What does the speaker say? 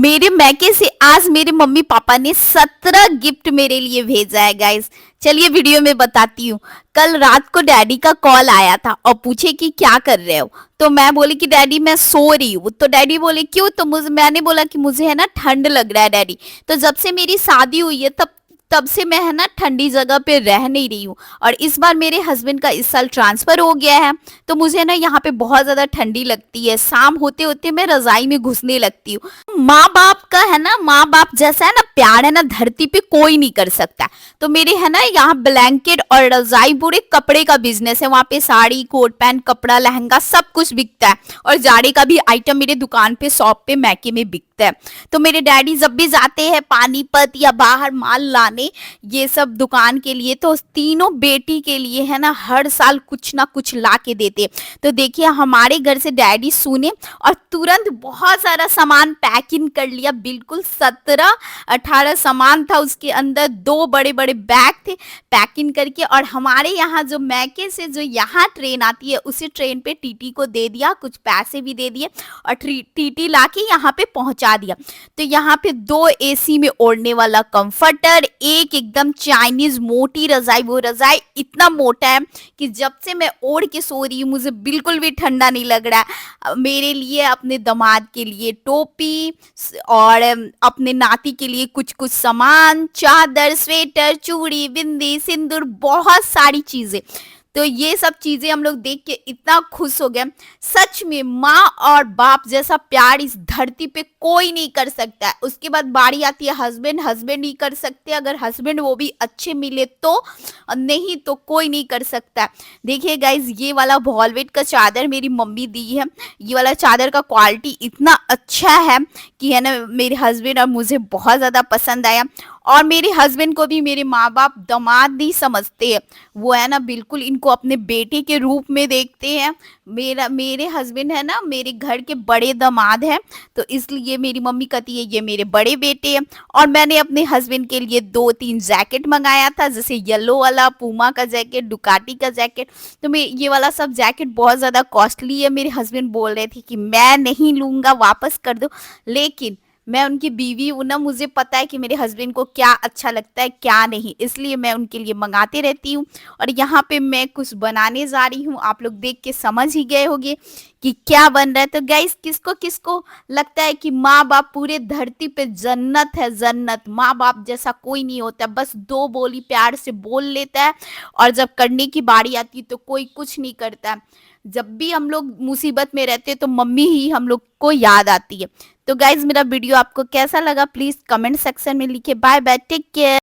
मेरे मैके से आज मेरे मम्मी पापा ने 17 गिफ्ट मेरे लिए भेजा है गाइस। चलिए वीडियो में बताती हूँ। कल रात को डैडी का कॉल आया था और पूछे कि क्या कर रहे हो। तो मैं बोली कि डैडी मैं सो रही हूँ। तो डैडी बोले क्यों। तो मैंने बोला कि मुझे है ना ठंड लग रहा है डैडी। तो जब से मेरी शादी हुई है तब तब से मैं है ना ठंडी जगह पे रह नहीं रही हूँ। और इस बार मेरे हस्बैंड का इस साल ट्रांसफर हो गया है। तो मुझे ना यहाँ पे बहुत ज्यादा ठंडी लगती है। शाम होते होते मैं रजाई में घुसने लगती हूँ। माँ बाप का है ना, माँ बाप जैसा है ना प्यार है ना धरती पे कोई नहीं कर सकता। तो मेरे है ना यहाँ ब्लैंकेट और रजाई पूरे कपड़े का बिजनेस है। वहाँ पे साड़ी कोट पैंट कपड़ा लहंगा सब कुछ बिकता है। और जाड़े का भी आइटम मेरे दुकान पे शॉप पे मैके में बिकता है। तो मेरे डैडी जब भी जाते हैं पानीपत या बाहर माल लाने ये सब दुकान के लिए, तो तीनों बेटी के लिए है ना हर साल कुछ ना कुछ ला के देते। तो देखिए हमारे घर से डैडी सुने और तुरंत बहुत सारा सामान पैकिंग कर लिया। बिल्कुल 17-18 सामान था उसके अंदर। 2 बड़े बड़े बैग थे पैकिंग करके। और हमारे यहाँ जो मैके से जो यहाँ ट्रेन आती है उसी ट्रेन पे टीटी को दे दिया, कुछ पैसे भी दे दिए और टीटी ला के यहाँ पे पहुंचा दिया। तो यहाँ पे 2 एसी में ओढ़ने वाला कंफर्टर, एक एकदम चाइनीज मोटी रजाई। वो रजाई इतना मोटा है कि जब से मैं ओढ़ के सो रही हूँ मुझे बिल्कुल भी ठंडा नहीं लग रहा है। मेरे लिए अपने दामाद के लिए टोपी और अपने नाती के लिए कुछ कुछ सामान, चादर स्वेटर चूड़ी बिंदी सिंदूर, बहुत सारी चीजें। तो ये सब चीजें हम लोग देख के इतना खुश हो गए। सच में माँ और बाप जैसा प्यार इस धरती पे कोई नहीं कर सकता है। उसके बाद बारी आती है हस्बैंड, हस्बैंड नहीं कर सकते अगर हस्बैंड वो भी अच्छे मिले तो, नहीं तो कोई नहीं कर सकता। देखिए गाइज ये वाला वॉलवेट का चादर मेरी मम्मी दी है। ये वाला चादर का क्वालिटी इतना अच्छा है कि है ना मेरे हस्बैंड और मुझे बहुत ज़्यादा पसंद आया। और मेरे हस्बैंड को भी मेरे माँ बाप दामाद नहीं समझते हैं। वो है ना बिल्कुल इनको अपने बेटे के रूप में देखते हैं। मेरे हस्बैंड है ना मेरे घर के बड़े दामाद हैं। तो इसलिए मेरी मम्मी कहती है ये मेरे बड़े बेटे हैं। और मैंने अपने हस्बैंड के लिए 2-3 जैकेट मंगाया था, जैसे येलो वाला पूमा का जैकेट, डुकाटी का जैकेट। तो मैं ये वाला सब जैकेट बहुत ज़्यादा कॉस्टली है। मेरे हस्बैंड बोल रहे थे कि मैं नहीं लूँगा, वापस कर दो। लेकिन मैं उनकी बीवी हूँ ना, मुझे पता है कि मेरे हस्बैंड को क्या अच्छा लगता है क्या नहीं, इसलिए मैं उनके लिए मंगाते रहती हूँ। और यहाँ पे मैं कुछ बनाने जा रही हूँ। आप लोग देख के समझ ही गए होंगे कि क्या बन रहा है। तो गाइस किसको किसको लगता है कि माँ बाप पूरे धरती पे जन्नत है, जन्नत। माँ बाप जैसा कोई नहीं होता, बस 2 बोली प्यार से बोल लेता है और जब करने की बारी आती है तो कोई कुछ नहीं करता। जब भी हम लोग मुसीबत में रहते हैं तो मम्मी ही हम लोग को याद आती है। तो गाइज मेरा वीडियो आपको कैसा लगा प्लीज कमेंट सेक्शन में लिखिए। Bye bye, take care.